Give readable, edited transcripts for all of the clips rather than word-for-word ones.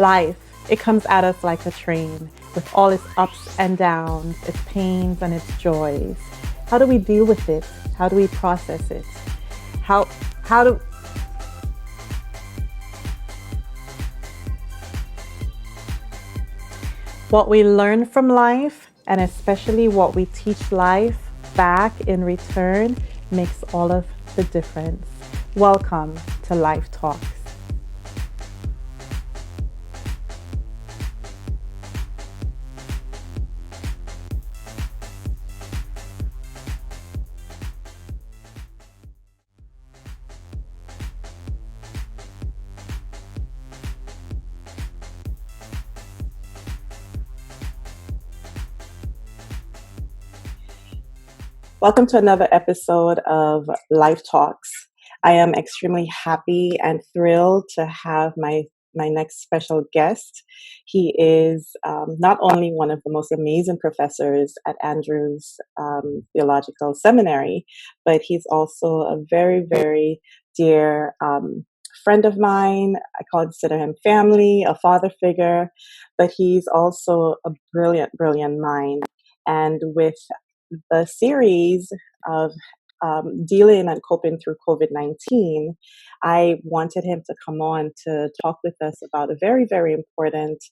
Life, it comes at us like a train with all its ups and downs, its pains and its joys. How do we deal with it? How do we process it? How do what we learn from life, and especially what we teach life back in return, makes all of the difference. Welcome to Life Talks. Welcome to another episode of Life Talks. I am extremely happy and thrilled to have my next special guest. He is not only one of the most amazing professors at Andrews Theological Seminary, but he's also a very, very dear friend of mine. I consider him family, a father figure, but he's also a brilliant, brilliant mind. And with the series of dealing and coping through COVID-19, I wanted him to come on to talk with us about a very, very important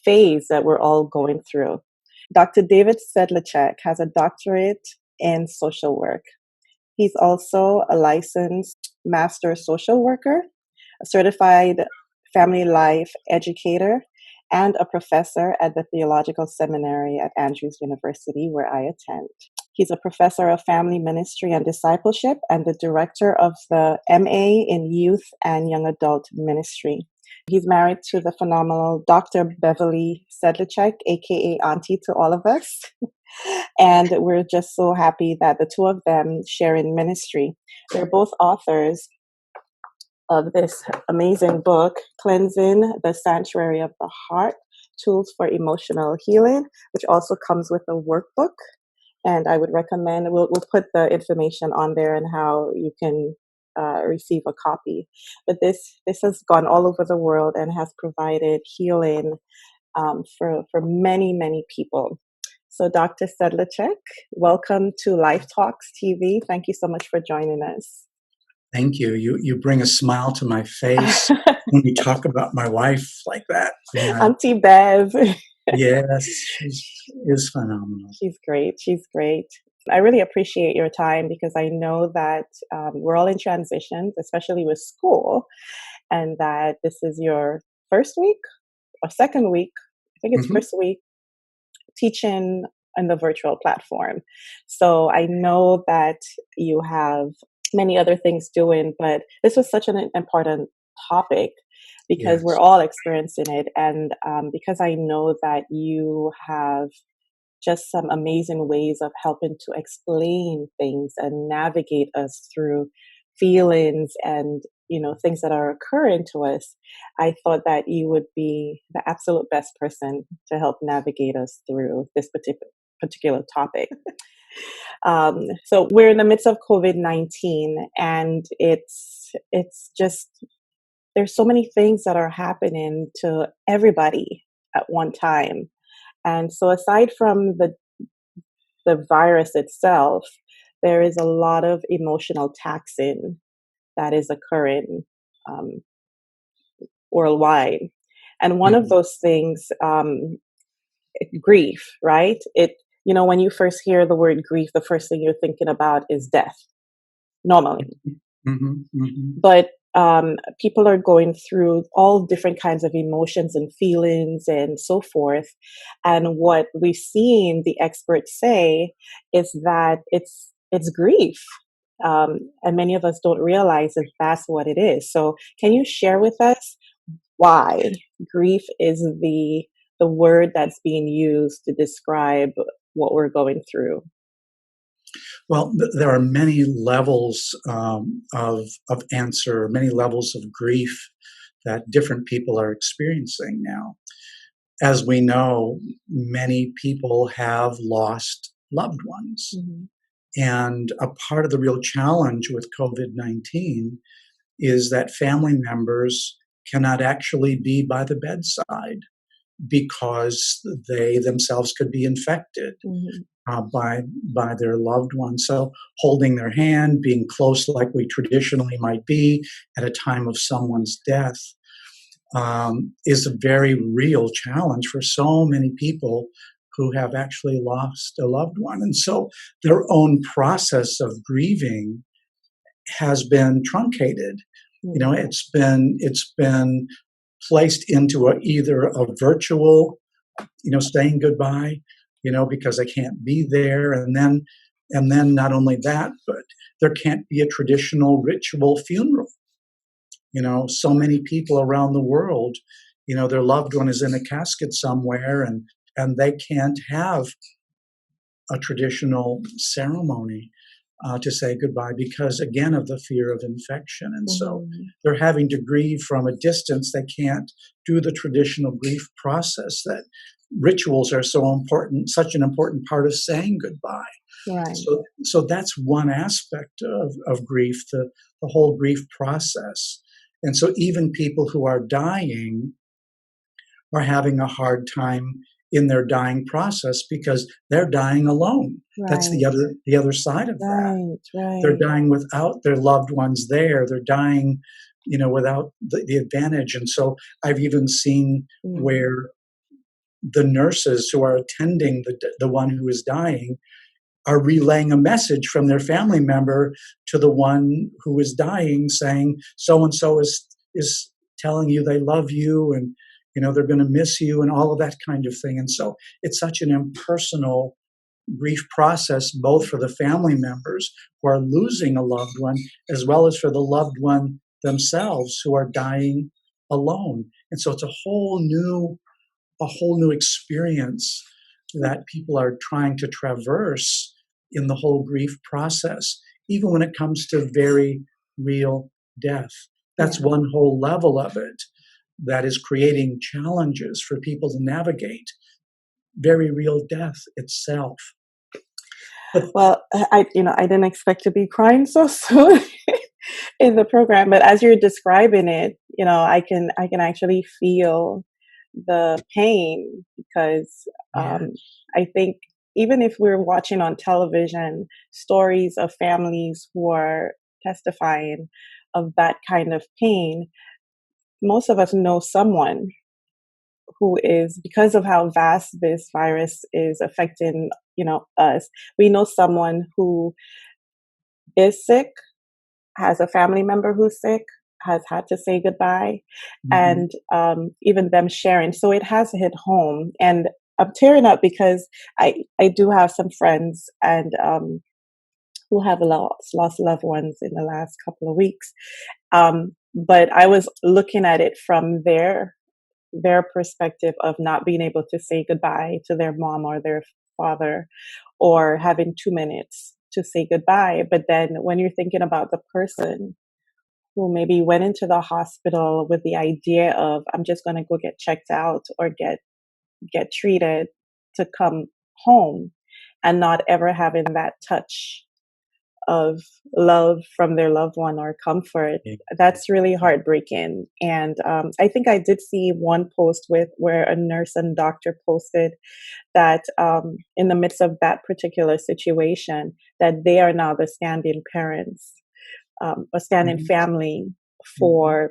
phase that we're all going through. Dr. David Sedlacek has a doctorate in social work. He's also a licensed master social worker, a certified family life educator, and a professor at the Theological Seminary at Andrews University, where I attend. He's a professor of family ministry and discipleship and the director of the MA in Youth and Young Adult Ministry. He's married to the phenomenal Dr. Beverly Sedlacek, aka Auntie to all of us. And we're just so happy that the two of them share in ministry. They're both authors of this amazing book, Cleansing the Sanctuary of the Heart, Tools for Emotional Healing, which also comes with a workbook. And I would recommend, we'll put the information on there and how you can receive a copy. But this has gone all over the world and has provided healing for many, many people. So Dr. Sedlacek, welcome to Life Talks TV. Thank you so much for joining us. Thank you. You bring a smile to my face when you talk about my wife like that. Auntie Bev. Yes, she is phenomenal. She's great. She's great. I really appreciate your time because I know that we're all in transitions, especially with school, and that this is your first week or second week. I think it's first week teaching on the virtual platform. So I know that you have many other things doing, but this was such an important topic because we're all experiencing it. And because I know that you have just some amazing ways of helping to explain things and navigate us through feelings and, things that are occurring to us, I thought that you would be the absolute best person to help navigate us through this particular topic. So we're in the midst of COVID-19, and it's just, there's so many things that are happening to everybody at one time. And so aside from the virus itself, there is a lot of emotional taxing that is occurring worldwide. And one of those things, grief, right? When you first hear the word grief, the first thing you're thinking about is death, normally. But people are going through all different kinds of emotions and feelings and so forth. And what we've seen the experts say is that it's grief. And many of us don't realize that that's what it is. So can you share with us why grief is the word that's being used to describe what we're going through? Well, there are many levels of answer, many levels of grief that different people are experiencing now. As we know, many people have lost loved ones. And a part of the real challenge with COVID-19 is that family members cannot actually be by the bedside because they themselves could be infected by their loved one. So holding their hand, being close like we traditionally might be at a time of someone's death, is a very real challenge for so many people who have actually lost a loved one. And so their own process of grieving has been truncated. You know, it's been placed into either a virtual, saying goodbye, because I can't be there, and then not only that, but there can't be a traditional ritual funeral. So many people around the world, their loved one is in a casket somewhere, and they can't have a traditional ceremony to say goodbye because, again, of the fear of infection. And so they're having to grieve from a distance. They can't do the traditional grief process that rituals are so important, such an important part of saying goodbye. Right. So that's one aspect of grief, the whole grief process. And so even people who are dying are having a hard time in their dying process because they're dying alone. Right. That's the other side of that. Right. They're dying without their loved ones there. They're dying, without the advantage. And so I've even seen where the nurses who are attending the one who is dying are relaying a message from their family member to the one who is dying, saying, so-and-so is telling you they love you, and they're going to miss you, and all of that kind of thing. And so it's such an impersonal grief process, both for the family members who are losing a loved one, as well as for the loved one themselves who are dying alone. And so it's a whole new experience that people are trying to traverse in the whole grief process, even when it comes to very real death. That's one whole level of it that is creating challenges for people to navigate very real death itself. Well, I didn't expect to be crying so soon in the program, but as you're describing it, I can actually feel the pain because I think even if we're watching on television stories of families who are testifying of that kind of pain, most of us know someone who is, because of how vast this virus is affecting, us, we know someone who is sick, has a family member who's sick, has had to say goodbye, and even them sharing. So it has hit home, and I'm tearing up because I do have some friends and who have lost loved ones in the last couple of weeks. But I was looking at it from their perspective of not being able to say goodbye to their mom or their father, or having 2 minutes to say goodbye. But then when you're thinking about the person who maybe went into the hospital with the idea of, I'm just going to go get checked out or get treated to come home, and not ever having that touch of love from their loved one or comfort, that's really heartbreaking. And I think I did see one post where a nurse and doctor posted that in the midst of that particular situation, that they are now the stand-in parents, a stand-in family for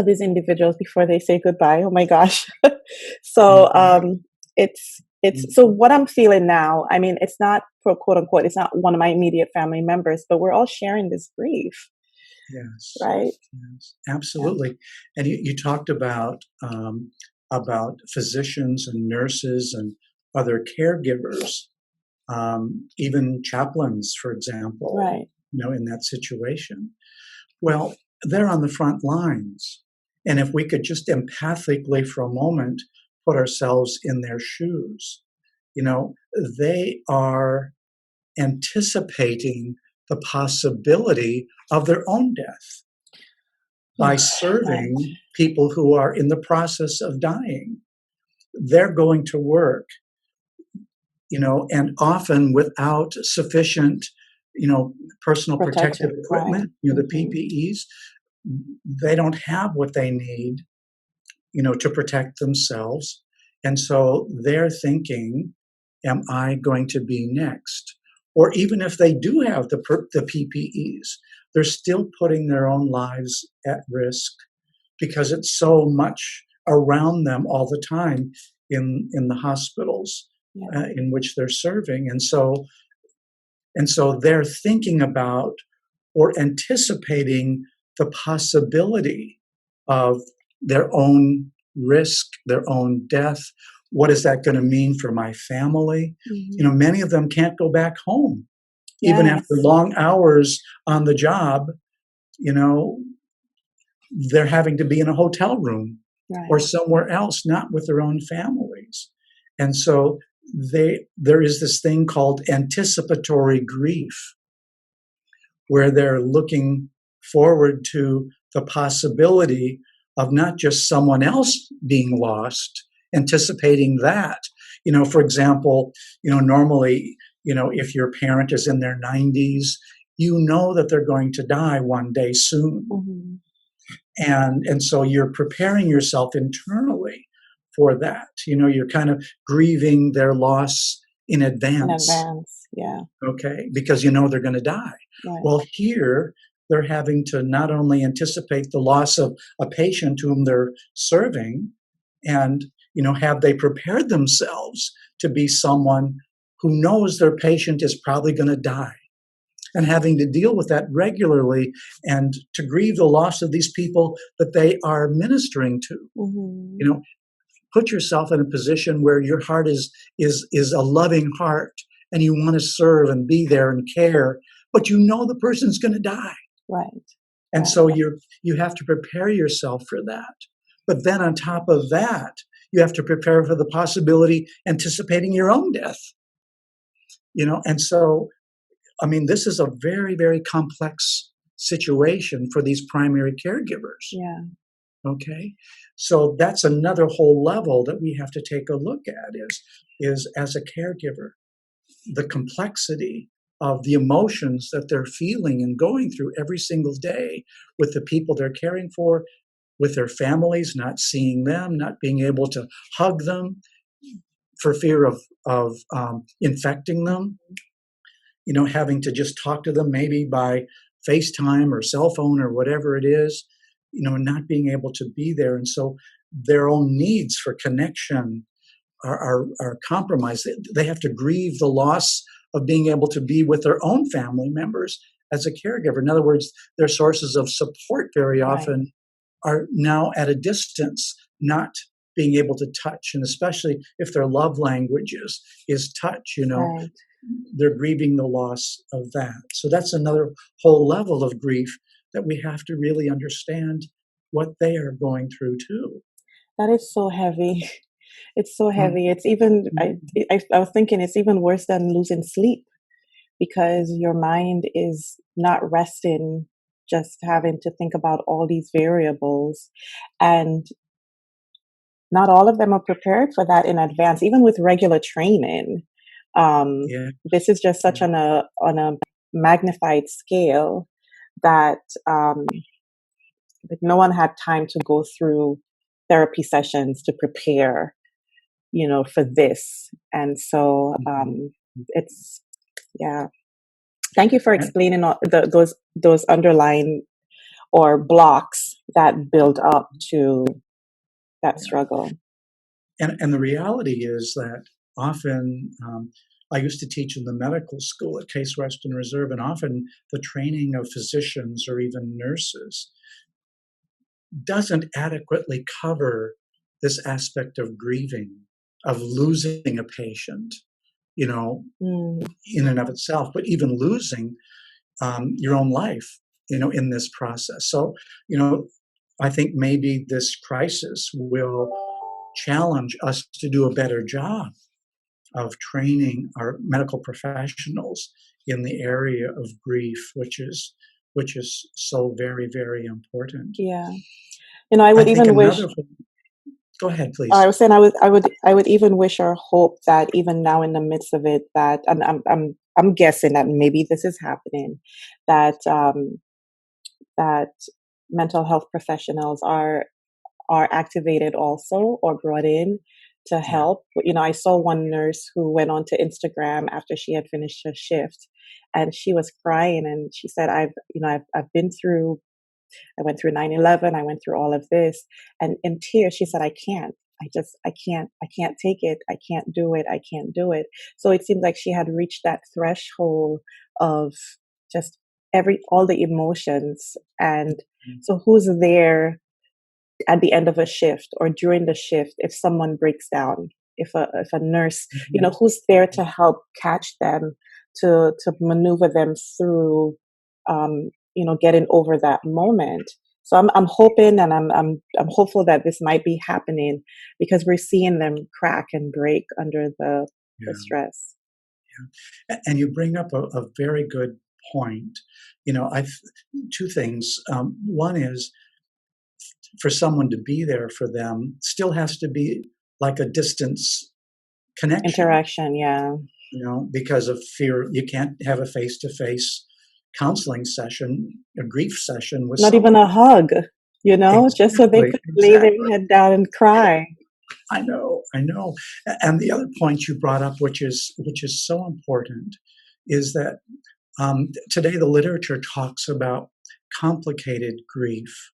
these individuals before they say goodbye. Oh my gosh. So it's so what I'm feeling now, I mean, it's not quote unquote, it's not one of my immediate family members, but we're all sharing this grief. Yes. Right. Yes, absolutely. And you talked about physicians and nurses and other caregivers, even chaplains, for example, right, in that situation. Well, they're on the front lines. And if we could just empathically for a moment put ourselves in their shoes, they are anticipating the possibility of their own death by serving people who are in the process of dying. They're going to work, and often without sufficient, personal protective equipment, the PPEs. they don't have what they need, to protect themselves. And so they're thinking, am I going to be next? Or even if they do have the PPEs, they're still putting their own lives at risk because it's so much around them all the time in the hospitals in which they're serving. And so they're thinking about or anticipating the possibility of their own risk, their own death. What is that going to mean for my family? Mm-hmm. Many of them can't go back home, even after long hours on the job. They're having to be in a hotel room or somewhere else, not with their own families. And so there is this thing called anticipatory grief, where they're looking forward to the possibility of not just someone else being lost, anticipating that. For example, normally, if your parent is in their 90s, that they're going to die one day soon. Mm-hmm. And so you're preparing yourself internally for that. You're kind of grieving their loss in advance. Yeah. Okay, because they're going to die. Right. Well, here they're having to not only anticipate the loss of a patient whom they're serving, and have they prepared themselves to be someone who knows their patient is probably going to die, and having to deal with that regularly and to grieve the loss of these people that they are ministering to. Mm-hmm. Put yourself in a position where your heart is a loving heart, and you want to serve and be there and care, but the person's going to die. Right. And so you have to prepare yourself for that. But then on top of that, you have to prepare for the possibility, anticipating your own death. And so, this is a very, very complex situation for these primary caregivers. Yeah. Okay. So that's another whole level that we have to take a look at is as a caregiver, the complexity of the emotions that they're feeling and going through every single day with the people they're caring for, with their families, not seeing them, not being able to hug them for fear of infecting them, having to just talk to them maybe by FaceTime or cell phone or whatever it is, not being able to be there. And so their own needs for connection are compromised. They have to grieve the loss of being able to be with their own family members as a caregiver. In other words, their sources of support very often are now at a distance, not being able to touch. And especially if their love language is touch, they're grieving the loss of that. So that's another whole level of grief that we have to really understand what they are going through too. That is so heavy. It's so heavy. It's even, I was thinking it's even worse than losing sleep, because your mind is not resting, just having to think about all these variables. And not all of them are prepared for that in advance, even with regular training. This is just such on a magnified scale that no one had time to go through therapy sessions to prepare, for this. And so it's, thank you for explaining all those underlying or blocks that build up to that struggle. And the reality is that often, I used to teach in the medical school at Case Western Reserve, and often the training of physicians or even nurses doesn't adequately cover this aspect of grieving, of losing a patient, in and of itself, but even losing your own life, in this process. So, I think maybe this crisis will challenge us to do a better job of training our medical professionals in the area of grief, which is so very, very important. Yeah. I would even wish. Go ahead, please. I was saying I would even wish or hope that even now in the midst of it, that I'm guessing that maybe this is happening, that mental health professionals are activated also or brought in to help. I saw one nurse who went onto Instagram after she had finished her shift, and she was crying, and she said, I've been through, I went through 9/11, I went through all of this, and in tears she said, I can't take it. I can't do it. I can't do it. So it seemed like she had reached that threshold of just all the emotions. And so who's there at the end of a shift or during the shift if someone breaks down, if a nurse, who's there to help catch them, to maneuver them through, getting over that moment. So I'm hoping, and I'm hopeful that this might be happening, because we're seeing them crack and break under the stress. And you bring up a very good point. I've two things. One is, for someone to be there for them still has to be like a distance connection. Interaction, yeah. Because of fear, you can't have a face-to-face counseling session, a grief session with not someone. even a hug, just so they could lay their head down and cry. I know. And the other point you brought up, which is so important, is that today the literature talks about complicated grief.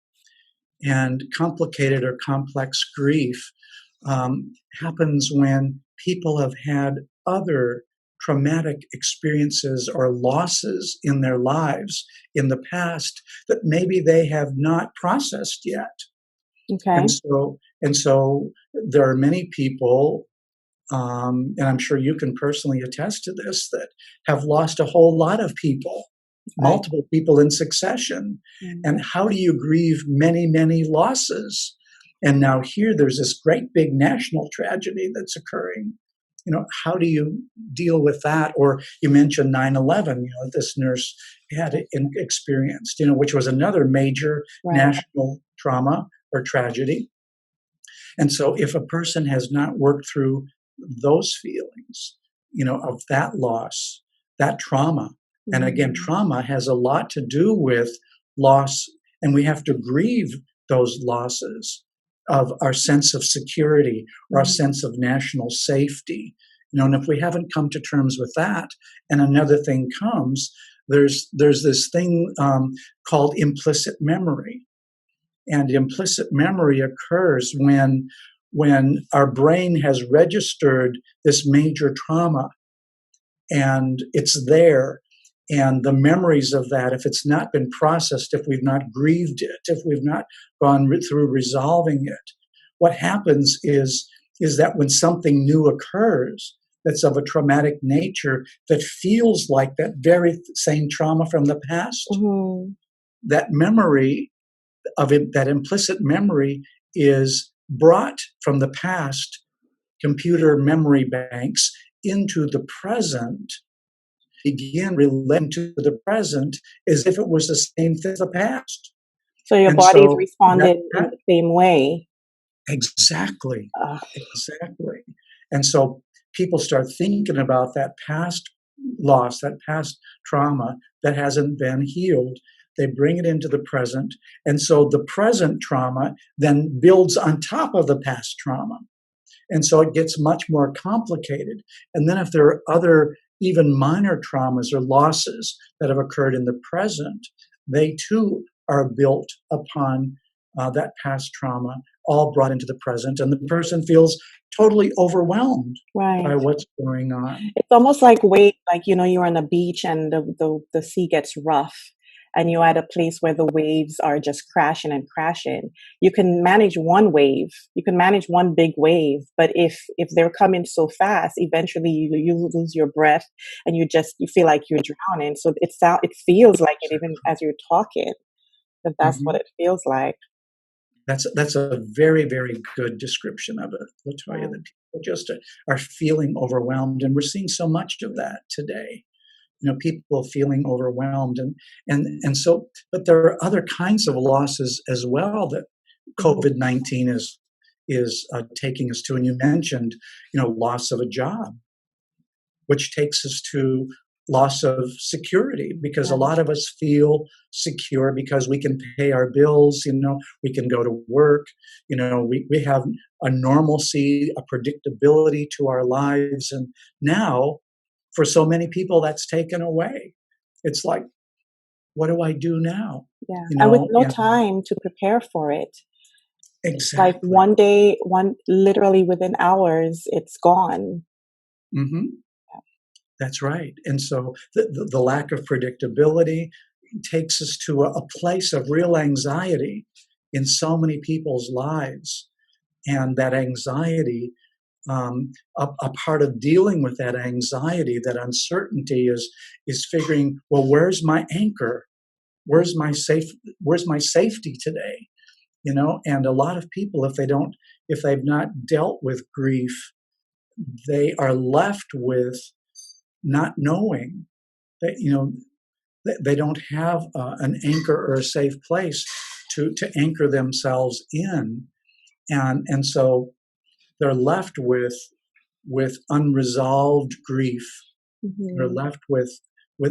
And complicated or complex grief happens when people have had other traumatic experiences or losses in their lives in the past that maybe they have not processed yet. Okay. And so there are many people, and I'm sure you can personally attest to this, that have lost a whole lot of people. Multiple people in succession. And how do you grieve many, many losses? And now here there's this great big national tragedy that's occurring. How do you deal with that? Or you mentioned 9/11, this nurse had experienced, which was another major national trauma or tragedy. And so if a person has not worked through those feelings, of that loss, that trauma, and again, trauma has a lot to do with loss, and we have to grieve those losses of our sense of security, our sense of national safety. And if we haven't come to terms with that, and another thing comes, there's this thing called implicit memory. And implicit memory occurs when our brain has registered this major trauma, and it's there. And the memories of that, if it's not been processed, if we've not grieved it, if we've not gone through resolving it, what happens is that when something new occurs that's of a traumatic nature that feels like that very same trauma from the past, that memory of it, that implicit memory, is brought from the past computer memory banks into the present, begin relating to the present as if it was the same thing as the past. So your body's responded in the same way. Exactly. Exactly. And so people start thinking about that past loss, that past trauma that hasn't been healed. They bring it into the present. And so the present trauma then builds on top of the past trauma. And so it gets much more complicated. And then if there are other even minor traumas or losses that have occurred in the present, they too are built upon that past trauma, all brought into the present. And the person feels totally overwhelmed by what's going on. It's almost like you're on a beach and the sea gets rough, and you're at a place where the waves are just crashing and crashing. You can manage one wave, you can manage one big wave, but if they're coming so fast, eventually you lose your breath and you feel like you're drowning. So it feels like it, even as you're talking, that's what it feels like. That's a very, very good description of it, Latoya, that people just are feeling overwhelmed. And we're seeing so much of that today. People feeling overwhelmed. And so, but there are other kinds of losses as well that COVID-19 is taking us to. And you mentioned, loss of a job, which takes us to, loss of security, because a Right. lot of us feel secure because we can pay our bills, we can go to work, we have a normalcy, a predictability to our lives. And now, for so many people, that's taken away. It's like, what do I do now? Yeah. And with no And time to prepare for it. It's like exactly. one day, literally within hours, it's gone. Hmm. That's right. And so the lack of predictability takes us to a place of real anxiety in so many people's lives. And that anxiety, a part of dealing with that anxiety, that uncertainty is figuring, well, where's my anchor? Where's my safe? Where's my safety today? And a lot of people, if they've not dealt with grief, they are left with not knowing that, they don't have an anchor or a safe place to anchor themselves in. And so they're left with unresolved grief. They're Hmm. left with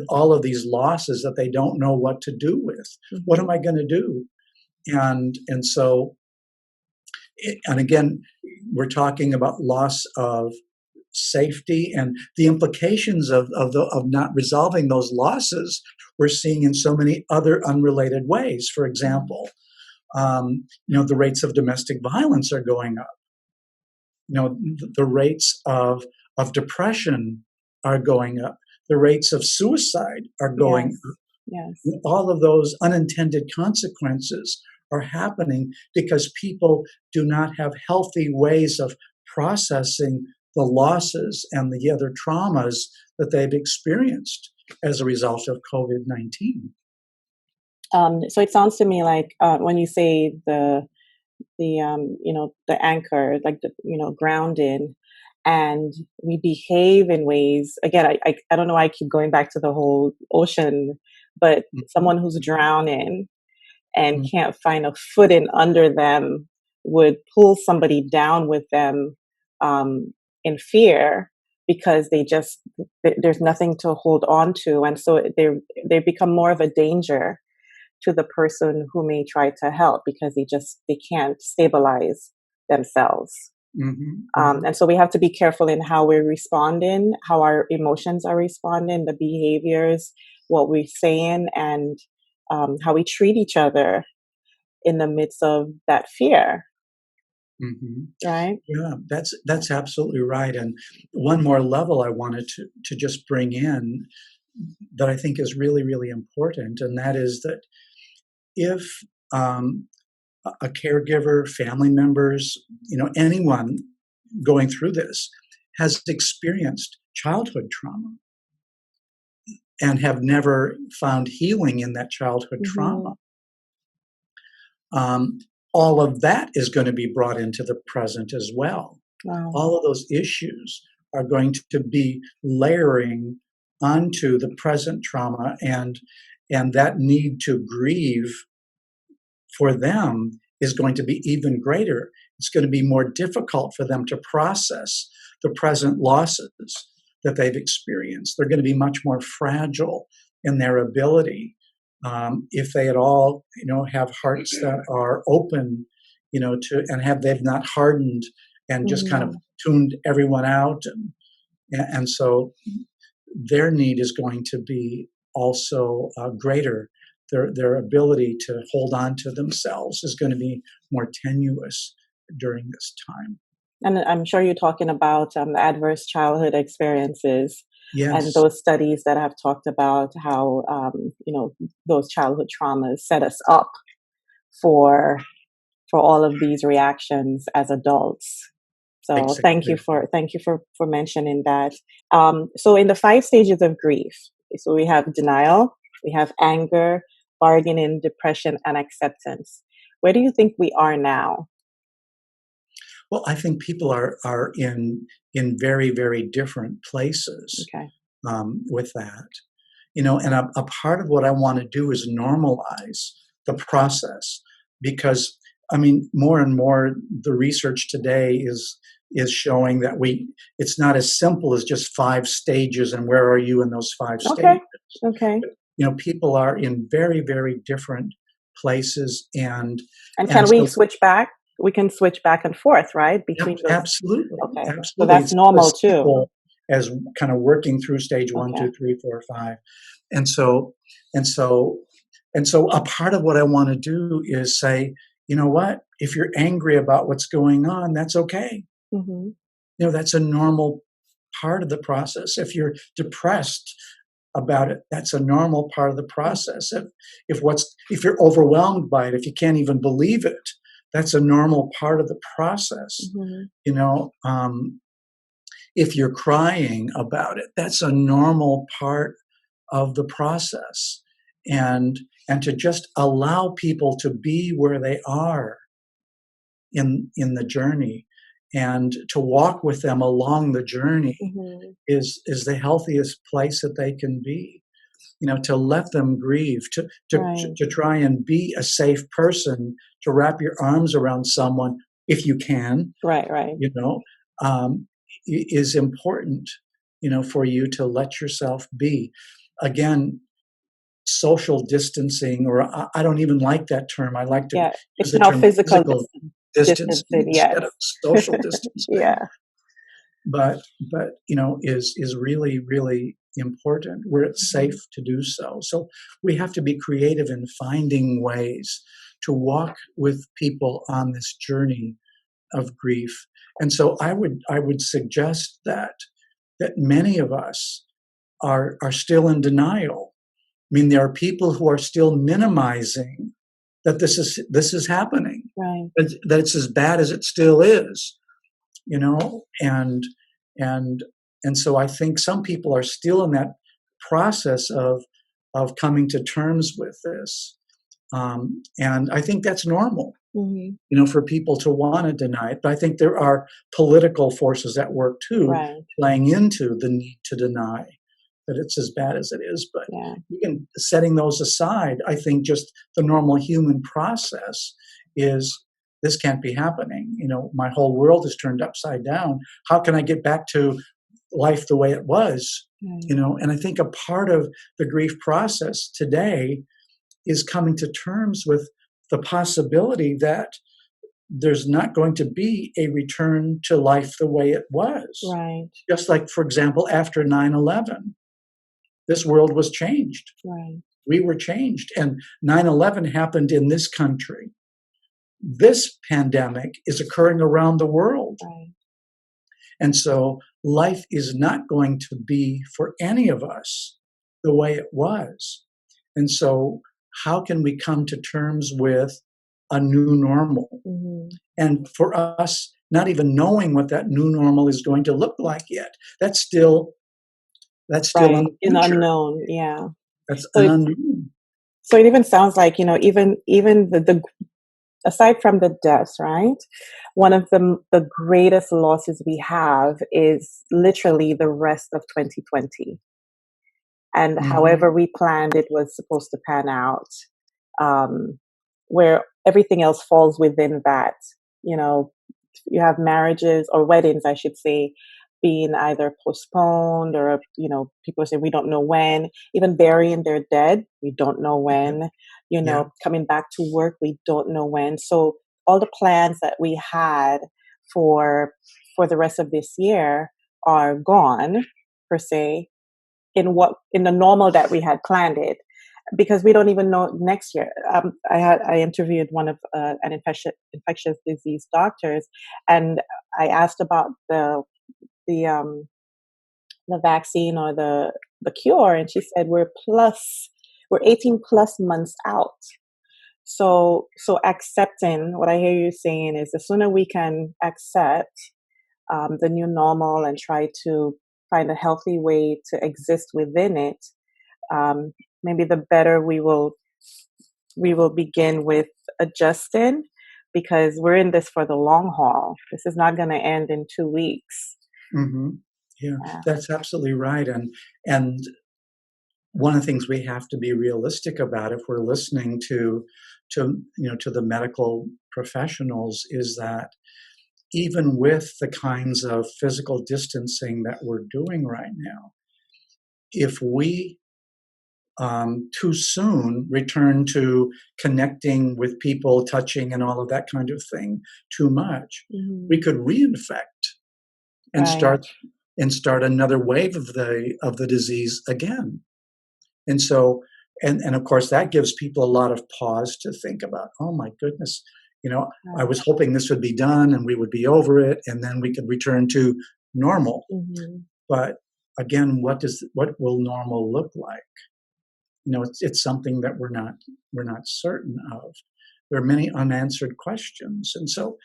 all of these losses that they don't know what to do with. What am Hmm. I going to do? And so, and again, we're talking about loss of safety, and the implications of not resolving those losses we're seeing in so many other unrelated ways. For example, the rates of domestic violence are going up. The rates of depression are going up. The rates of suicide are going Yes. up. Yes. All of those unintended consequences are happening because people do not have healthy ways of processing the losses and the other traumas that they've experienced as a result of COVID-19. So it sounds to me like when you say the anchor, like grounded, and we behave in ways. Again, I don't know why I keep going back to the whole ocean, but Mhm, someone who's drowning and mhm, can't find a footing under them would pull somebody down with them in fear because there's nothing to hold on to, and so they become more of a danger to the person who may try to help because they can't stabilize themselves. mhm, mhm, And so we have to be careful in how we're responding, how our emotions are responding, the behaviors, what we're saying, and how we treat each other in the midst of that fear, mhm. right? Yeah, that's absolutely right. And one more level I wanted to just bring in that I think is really, really important, and that is that if um, a caregiver, family members, anyone going through this has experienced childhood trauma and have never found healing in that childhood Hmm. trauma, um, all of that is going to be brought into the present as well. Wow. All of those issues are going to be layering onto the present trauma, and that need to grieve for them is going to be even greater. It's going to be more difficult for them to process the present losses that they've experienced. They're going to be much more fragile in their ability, if they at all, have hearts that are open, to and they've not hardened and just kind of Hmm. tuned everyone out, and so their need is going to be also greater. Their ability to hold on to themselves is going to be more tenuous during this time. And I'm sure you're talking about the adverse childhood experiences and Yes, those studies that have talked about how those childhood traumas set us up for all of these reactions as adults. So exactly. thank you for mentioning that. So in the 5 stages of grief, so we have denial, we have anger, bargaining, depression, and acceptance. Where do you think we are now? Well, I think people are in very, very different places Okay. with that. And a part of what I want to do is normalize the process, because I mean, more and more the research today is showing that it's not as simple as just 5 stages and where are you in those 5 stages. Okay. Okay. People are in very, very different places, and can we so switch back? We can switch back and forth, right? Between those. absolutely, Okay. So absolutely, that's it's not normal as too. simple as kind of working through stage one, Okay. 2, 3, 4, 5, and so and so a part of what I want to do is say, you know what, if you're angry about what's going on, that's okay. Mm-hmm. That's a normal part of the process. If you're depressed about it, that's a normal part of the process. If you're overwhelmed by it, if you can't even believe it, that's a normal part of the process. Mm-hmm. If you're crying about it, that's a normal part of the process. And to just allow people to be where they are in the journey, and to walk with them along the journey, Mm-hmm. is the healthiest place that they can be. To let them grieve, Right. to try and be a safe person, to wrap your arms around someone if you can, Right. Right. um, is important, for you to let yourself be. Again, social distancing, or I don't even like that term. I like to Yeah. use It's the now term physical physical distancing distancing. instead Yes. of social distancing. Yeah. But is really, really important where it's safe to do so. So we have to be creative in finding ways to walk with people on this journey of grief. And so I would suggest that many of us are still in denial. I mean, there are people who are still minimizing that this is happening, Right. that it's as bad as it still is, and and so I think some people are still in that process of coming to terms with this, and I think that's normal, Mm-hmm. for people to want to deny it. But I think there are political forces at work too, Right. playing into the need to deny that it's as bad as it is. But Yeah. even setting those aside, I think just the normal human process is, this can't be happening. My whole world is turned upside down. How can I get back to life the way it was? Right. And I think a part of the grief process today is coming to terms with the possibility that there's not going to be a return to life the way it was. Right. Just like, for example, after 9/11, this world was changed. Right. We were changed. And 9/11 happened in this country. This pandemic is occurring around the world. Right. And so life is not going to be for any of us the way it was. And so how can we come to terms with a new normal? Mm-hmm. And for us, not even knowing what that new normal is going to look like yet, that's still Right. in the An future. unknown. Yeah. That's So an it unknown. so it even sounds like, even the aside from the deaths, right? One of the greatest losses we have is literally the rest of 2020. And Mhm. however we planned it was supposed to pan out, um, where everything else falls within that. You know, you have marriages or weddings, I should say, being either postponed or, people say we don't know when, even burying their dead, we don't know when, Yeah. coming back to work, we don't know when. So all the plans that we had for the rest of this year are gone, per se, in the normal that we had planned it, because we don't even know next year. I interviewed one of an infectious disease doctors, and I asked about the vaccine or the cure, and she said we're 18 plus months out. So accepting what I hear you saying is the sooner we can accept the new normal and try to find a healthy way to exist within it, maybe the better we will begin with adjusting, because we're in this for the long haul. This is not going to end in 2 weeks. Hmm. Yeah, Yeah. that's absolutely right. And one of the things we have to be realistic about, if we're listening to the medical professionals, is that even with the kinds of physical distancing that we're doing right now, if we too soon return to connecting with people, touching, and all of that kind of thing too much, we could reinfect and Right. start another wave of the disease again. And so, and of course, that gives people a lot of pause to think about. Oh my goodness, I was hoping this would be done and we would be over it, and then we could return to normal. Mm-hmm. But again, what will normal look like? It's something that we're not certain of. There are many unanswered questions, and so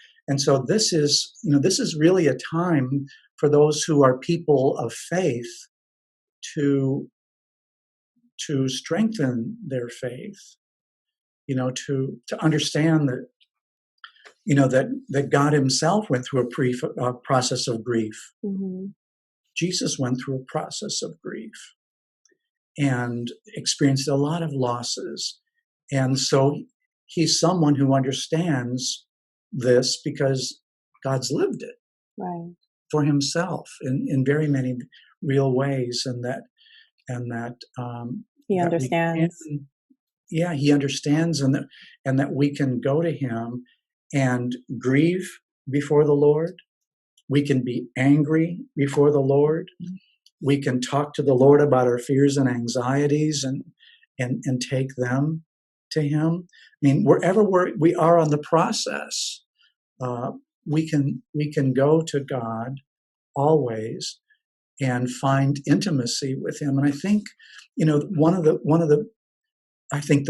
this is really a time for those who are people of faith to strengthen their faith, to understand that that God Himself went through a process of grief. Mm-hmm. Jesus went through a process of grief and experienced a lot of losses, and so He's someone who understands this because God's lived it Right. for Himself in very many real ways, and that He that we can, understands. yeah, He understands, and that we can go to Him and grieve before the Lord. We can be angry before the Lord. We can talk to the Lord about our fears and anxieties and take them to Him. I mean, wherever we are on the process, we can go to God always and find intimacy with Him. And I think, one of the I think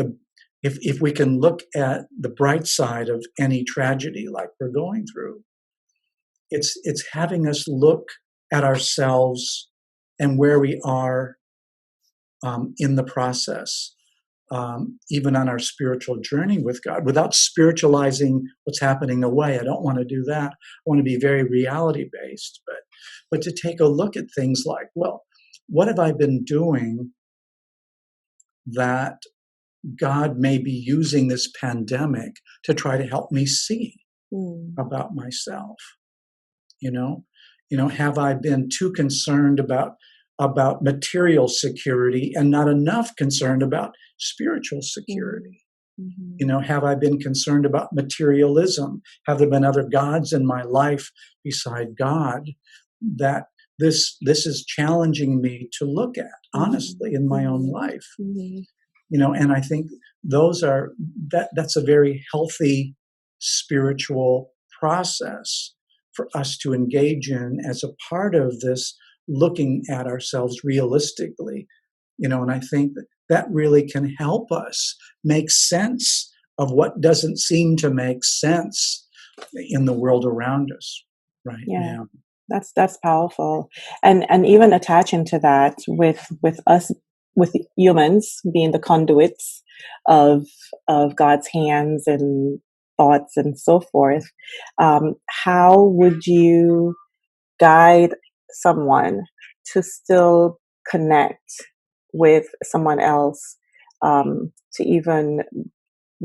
if we can look at the bright side of any tragedy like we're going through, it's having us look at ourselves and where we are in the process, even on our spiritual journey with God, without spiritualizing what's happening away. I don't want to do that. I want to be very reality based, but to take a look at things like, well, what have I been doing that God may be using this pandemic to try to help me see about myself? Have I been too concerned about material security and not enough concerned about spiritual security? Mm-hmm. Have I been concerned about materialism? Have there been other gods in my life beside God that this is challenging me to look at honestly in my own life? And I think that's a very healthy spiritual process for us to engage in as a part of this looking at ourselves realistically. And I think that really can help us make sense of what doesn't seem to make sense in the world around us right now. That's powerful. And even attaching to that with us, with humans being the conduits of God's hands and thoughts and so forth, how would you guide someone to still connect with someone else, to even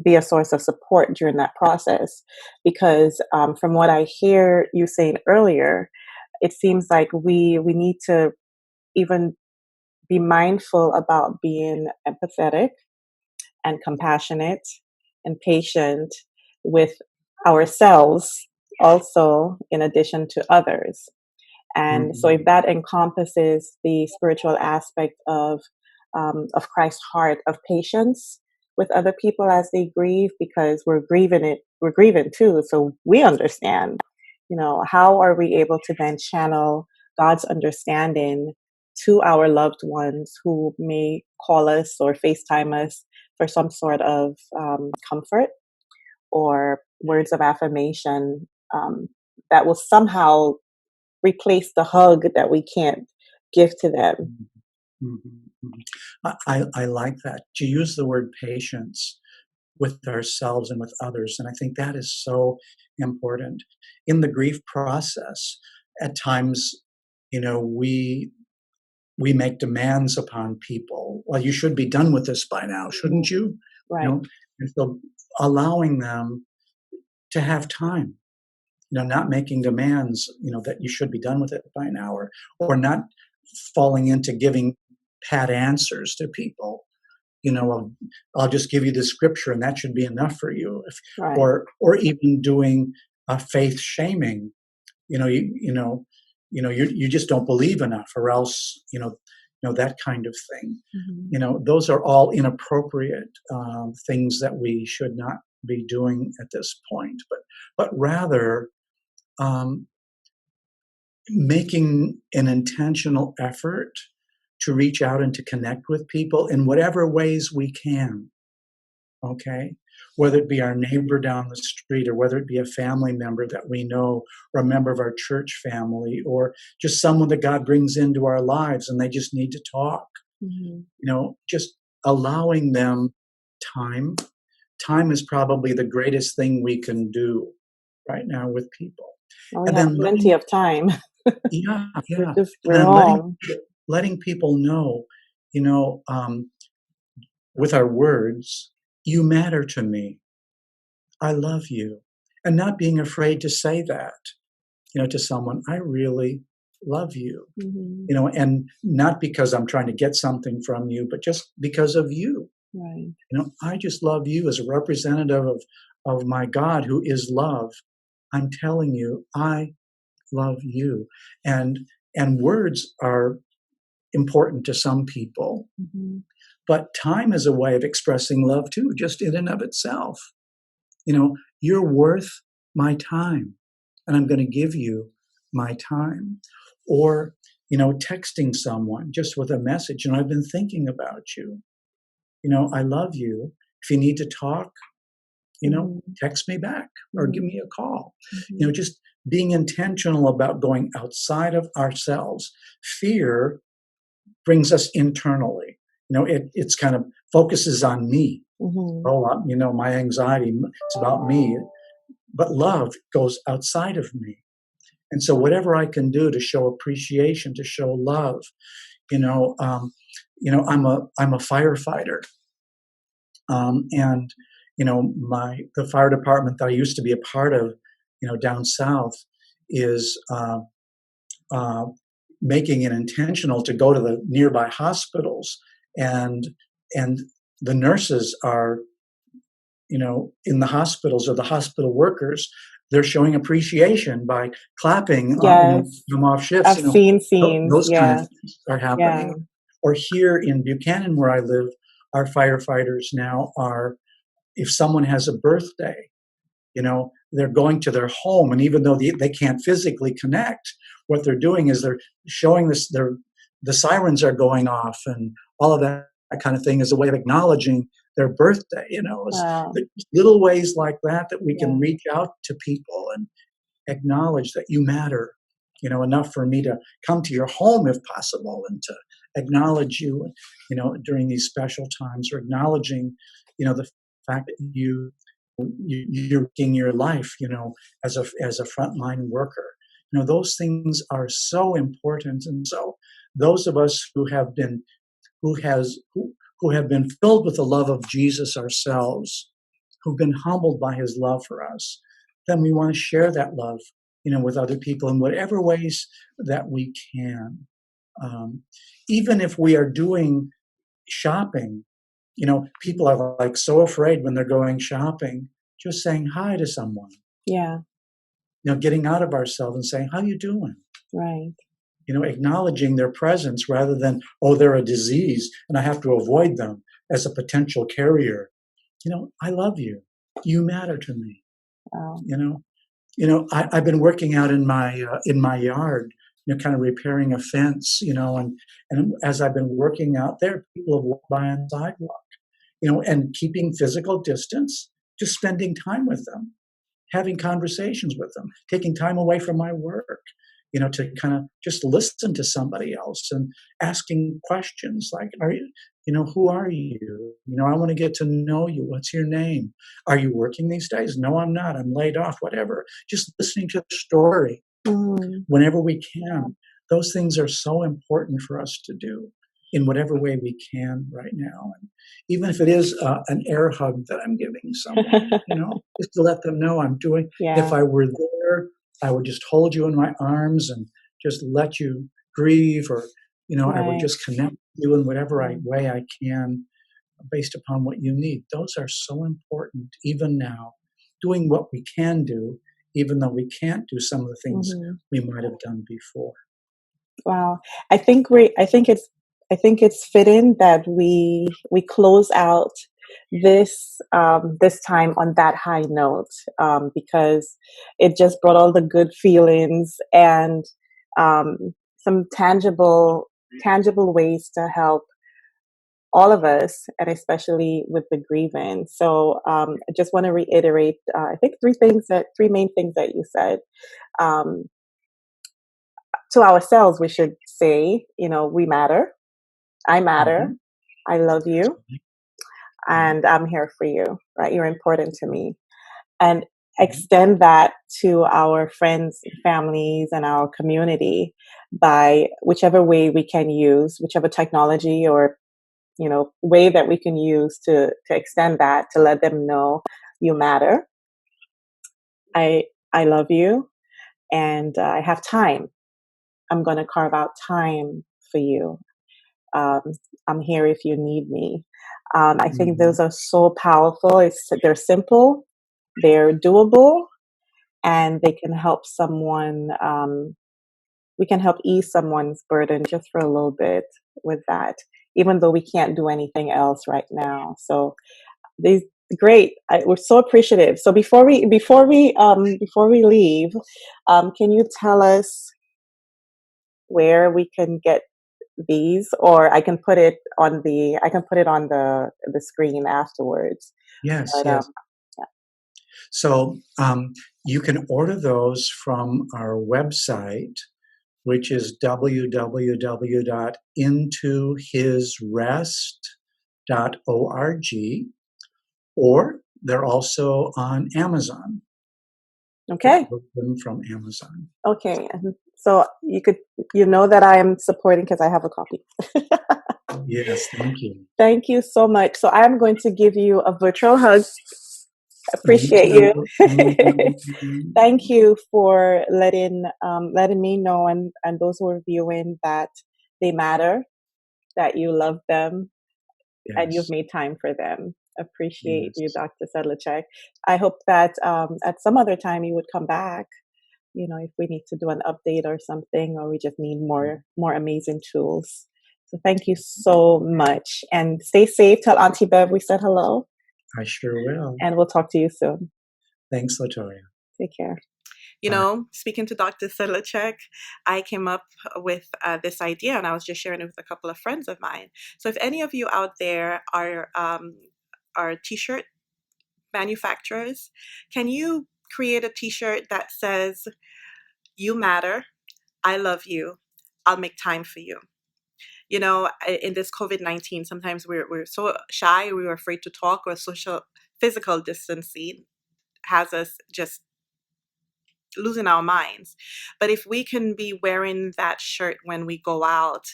be a source of support during that process? Because from what I hear you saying earlier, it seems like we need to even be mindful about being empathetic and compassionate and patient with ourselves also, in addition to others. And so if that encompasses the spiritual aspect of Christ's heart of patience with other people as they grieve, because we're grieving too, so we understand, how are we able to then channel God's understanding to our loved ones who may call us or FaceTime us for some sort of comfort or words of affirmation, that will somehow replace the hug that we can't give to them. I like that. To use the word patience with ourselves and with others. And I think that is so important. In the grief process, at times, we make demands upon people. Well, you should be done with this by now, shouldn't you? Right. And so allowing them to have time not making demands, that you should be done with it by an hour, or not falling into giving pat answers to people. I'll just give you the scripture and that should be enough for you. Right. Or even doing faith shaming. You just don't believe enough, or else, that kind of thing. Those are all inappropriate things that we should not be doing at this point, but rather making an intentional effort to reach out and to connect with people in whatever ways we can. Okay, whether it be our neighbor down the street, or whether it be a family member that we know, or a member of our church family, or just someone that God brings into our lives and they just need to talk. Just allowing them time. Time is probably the greatest thing we can do right now with people. Oh, we have plenty of time. Yeah. We're home. Letting people know, with our words, you matter to me. I love you. And not being afraid to say that, to someone, I really love you. And not because I'm trying to get something from you, but just because of you. Right. I just love you as a representative of my God who is love. I'm telling you, I love you. And words are important to some people. But time is a way of expressing love too, just in and of itself. You're worth my time, and I'm going to give you my time. Or, texting someone just with a message, I've been thinking about you. I love you. If you need to talk, text me back or give me a call. Just being intentional about going outside of ourselves. Fear brings us internally. It's kind of focuses on me. My anxiety, it's about me. But love goes outside of me. And so whatever I can do to show appreciation, to show love, I'm a firefighter. And the fire department that I used to be a part of, down south, is making it intentional to go to the nearby hospitals, and the nurses are, in the hospitals, or the hospital workers, they're showing appreciation by clapping, them off shifts. I've seen scenes. Those kind of things are happening. Yeah. Or here in Buchanan, where I live, our firefighters now are, if someone has a birthday, they're going to their home, and even though they can't physically connect, what they're doing is they're showing this. The sirens are going off, and all of that kind of thing is a way of acknowledging their birthday. Wow. Little ways like that we can reach out to people and acknowledge that you matter. Enough for me to come to your home if possible, and to acknowledge you, during these special times, or acknowledging, the fact that you're working your life, as a frontline worker. Those things are so important. And so those of us who have been filled with the love of Jesus ourselves, who've been humbled by his love for us, then we want to share that love, with other people in whatever ways that we can. Even if we are doing shopping, people are like so afraid when they're going shopping, just saying hi to someone. Yeah. Getting out of ourselves and saying, how you doing? Right. Acknowledging their presence rather than, oh, they're a disease and I have to avoid them as a potential carrier. I love you. You matter to me. Wow. I've been working out in my yard, kind of repairing a fence, and as I've been working out there, people have walked by on the sidewalk, and keeping physical distance, just spending time with them, having conversations with them, taking time away from my work, to kind of just listen to somebody else and asking questions like, who are you? I want to get to know you. What's your name? Are you working these days? No, I'm not. I'm laid off, whatever. Just listening to the story whenever we can. Those things are so important for us to do in whatever way we can right now. And even if it is an air hug that I'm giving someone, just to let them know I'm doing, if I were there, I would just hold you in my arms and just let you grieve, or I would Right. just connect with you in whatever way I can based upon what you need. Those are so important, even now, doing what we can do, even though we can't do some of the things Mm-hmm. we might have done before. Wow. I think it's fitting that we close out this time on that high note, because it just brought all the good feelings and um, some tangible ways to help all of us, and especially with the grievance. So I just want to reiterate, I think three main things that you said. Um, to ourselves, we should say, we matter. I matter. Mm-hmm. I love you, Right. and I'm here for you. Right? You're important to me, and Mm-hmm. extend that to our friends, families, and our community by whichever way we can use, whichever technology or way that we can use to extend that, to let them know you matter. I love you, and I have time. I'm going to carve out time for you. Um, I'm here if you need me. I think Mm-hmm. those are so powerful. They're simple, they're doable, and they can help someone. We can help ease someone's burden just for a little bit with that, even though we can't do anything else right now. So these great. We're so appreciative. So before we leave, can you tell us where we can get these, or I can put it on the screen afterwards. Yes, But yes. yeah. So you can order those from our website, which is www.intohisrest.org, or they're also on Amazon. You can Okay. book them from Amazon. Okay. So you know that I am supporting because I have a copy. Yes, thank you. Thank you so much. So I'm going to give you a virtual hug. Me Appreciate you. too. Mhm. Thank you for letting me know, and those who are viewing, that they matter, that you love them, and you've Yes, made time for them. Appreciate you, yes. Dr. Sedlacek. I hope that at some other time you would come back. If we need to do an update or something, or we just need more amazing tools. So thank you so much, and stay safe. Tell Auntie Bev we said hello, I sure will. and we'll talk to you soon. Thanks, Latoya. Take care. Bye. Speaking to Dr. Sedlacek, I came up with this idea, and I was just sharing it with a couple of friends of mine. So if any of you out there are t-shirt manufacturers, can you create a t-shirt that says, "You matter, I love you, I'll make time for you"? In this COVID-19, sometimes we're so shy, we're afraid to talk, or physical distancing has us just losing our minds. But if we can be wearing that shirt when we go out,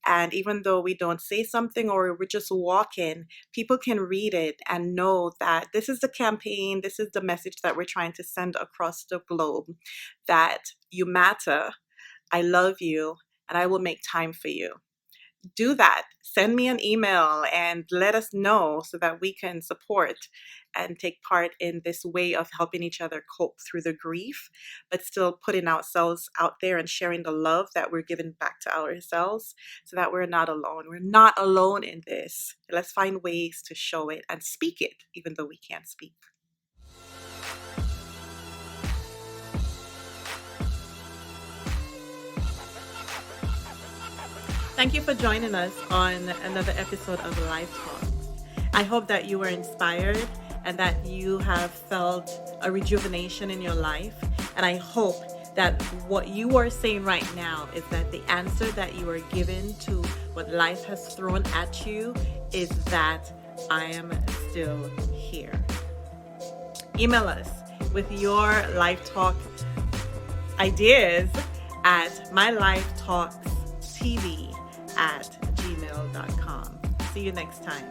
and even though we don't say something or we're just walking, people can read it and know that this is the campaign, this is the message that we're trying to send across the globe, that you matter, I love you, and I will make time for you. Do that. Send me an email and let us know so that we can support and take part in this way of helping each other cope through the grief, but still putting ourselves out there and sharing the love that we're giving back to ourselves, so that we're not alone. We're not alone in this. Let's find ways to show it and speak it, even though we can't speak. Thank you for joining us on another episode of Life Talks. I hope that you were inspired and that you have felt a rejuvenation in your life. And I hope that what you are saying right now is that the answer that you are given to what life has thrown at you is that I am still here. Email us with your Life Talk ideas at mylifetalkstv@gmail.com. See you next time.